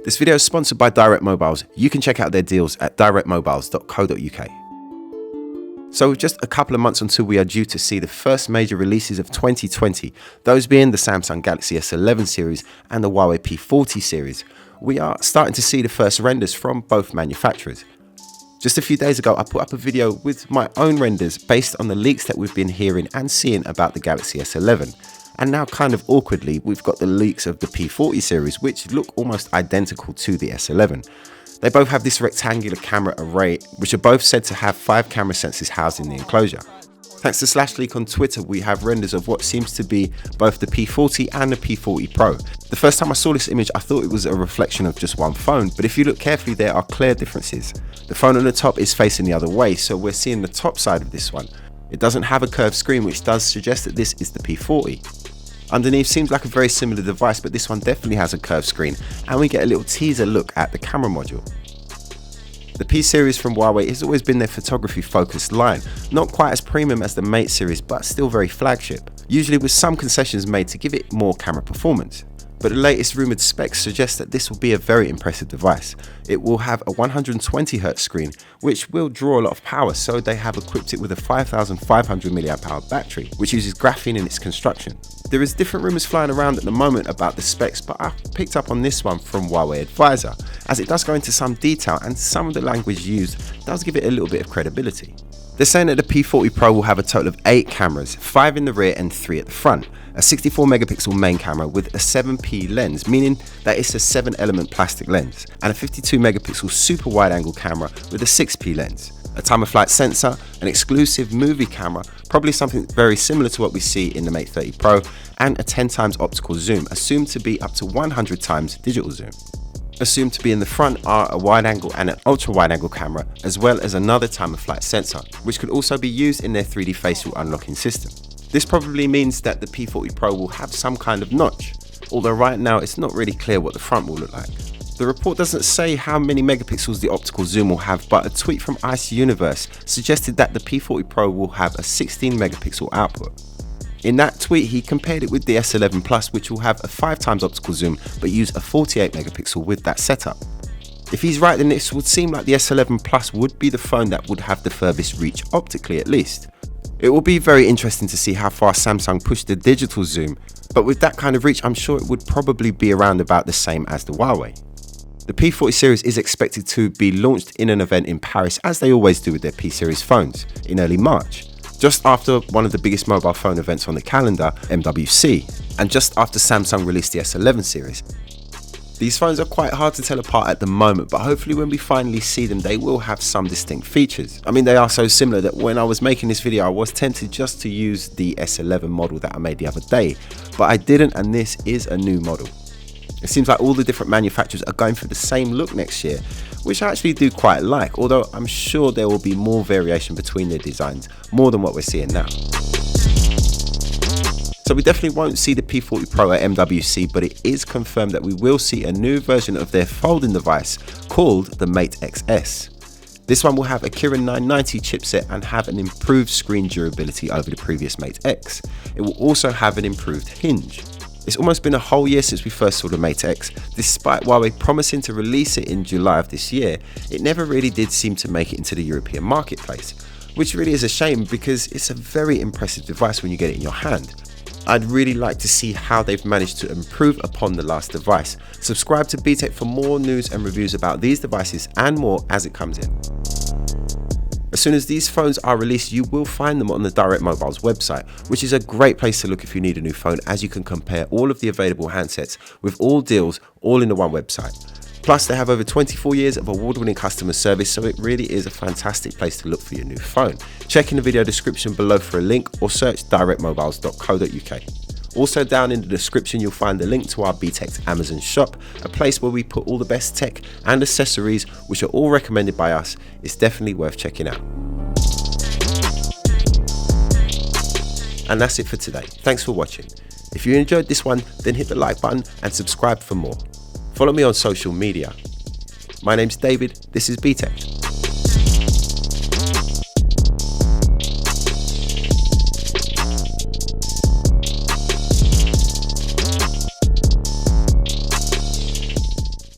This video is sponsored by Direct Mobiles. You can check out their deals at directmobiles.co.uk. So with just a couple of months until we are due to see the first major releases of 2020, those being the Samsung Galaxy S11 series and the Huawei P40 series, we are starting to see the first renders from both manufacturers. Just a few days ago, I put up a video with my own renders based on the leaks that we've been hearing and seeing about the Galaxy S11. And now, kind of awkwardly, we've got the leaks of the P40 series, which look almost identical to the S11. They both have this rectangular camera array, which are both said to have 5 camera sensors housed in the enclosure. Thanks to /leak on Twitter, we have renders of what seems to be both the P40 and the P40 Pro. The first time I saw this image, I thought it was a reflection of just one phone, but if you look carefully, there are clear differences. The phone on the top is facing the other way, so we're seeing the top side of this one. It doesn't have a curved screen, which does suggest that this is the P40. Underneath seems like a very similar device, but this one definitely has a curved screen, and we get a little teaser look at the camera module. The P series from Huawei has always been their photography focused line, not quite as premium as the Mate series, but still very flagship, usually with some concessions made to give it more camera performance. But the latest rumoured specs suggest that this will be a very impressive device. It will have a 120Hz screen, which will draw a lot of power, so they have equipped it with a 5500 mAh battery, which uses graphene in its construction. There is different rumours flying around at the moment about the specs, but I picked up on this one from Huawei Advisor, as it does go into some detail and some of the language used does give it a little bit of credibility. They're saying that the P40 Pro will have a total of 8 cameras, 5 in the rear and 3 at the front, a 64 megapixel main camera with a 7p lens, meaning that it's a 7-element plastic lens, and a 52 megapixel super wide angle camera with a 6p lens, a time of flight sensor, an exclusive movie camera, probably something very similar to what we see in the Mate 30 Pro, and a 10x optical zoom, assumed to be up to 100 times digital zoom. Assumed to be in the front are a wide angle and an ultra wide angle camera, as well as another time of flight sensor, which could also be used in their 3D facial unlocking system. This probably means that the P40 Pro will have some kind of notch, although right now it's not really clear what the front will look like. The report doesn't say how many megapixels the optical zoom will have, but a tweet from Ice Universe suggested that the P40 Pro will have a 16 megapixel output. In that tweet, he compared it with the S11 Plus, which will have a 5x optical zoom but use a 48 megapixel with that setup. If he's right, then this would seem like the S11 Plus would be the phone that would have the furthest reach optically, at least. It will be very interesting to see how far Samsung pushed the digital zoom, but with that kind of reach, I'm sure it would probably be around about the same as the Huawei. The P40 series is expected to be launched in an event in Paris, as they always do with their P series phones, in early March, just after one of the biggest mobile phone events on the calendar, MWC, and just after Samsung released the S11 series. These phones are quite hard to tell apart at the moment, but hopefully when we finally see them, they will have some distinct features. I mean, they are so similar that when I was making this video, I was tempted just to use the S11 model that I made the other day, but I didn't, and this is a new model. It seems like all the different manufacturers are going for the same look next year, which I actually do quite like, although I'm sure there will be more variation between their designs, more than what we're seeing now. So we definitely won't see the P40 Pro at MWC, but it is confirmed that we will see a new version of their folding device called the Mate XS. This one will have a Kirin 990 chipset and have an improved screen durability over the previous Mate X. It will also have an improved hinge. It's almost been a whole year since we first saw the Mate X. Despite Huawei promising to release it in July of this year, it never really did seem to make it into the European marketplace, which really is a shame because it's a very impressive device when you get it in your hand. I'd really like to see how they've managed to improve upon the last device. Subscribe to Btekt for more news and reviews about these devices and more as it comes in. As soon as these phones are released, you will find them on the Direct Mobiles website, which is a great place to look if you need a new phone, as you can compare all of the available handsets with all deals all in the one website. Plus, they have over 24 years of award-winning customer service, so it really is a fantastic place to look for your new phone. Check in the video description below for a link or search directmobiles.co.uk. Also down in the description you'll find the link to our Btekt Amazon shop, a place where we put all the best tech and accessories which are all recommended by us. It's definitely worth checking out. And that's it for today. Thanks for watching. If you enjoyed this one, then hit the like button and subscribe for more. Follow me on social media. My name's David, this is Btekt.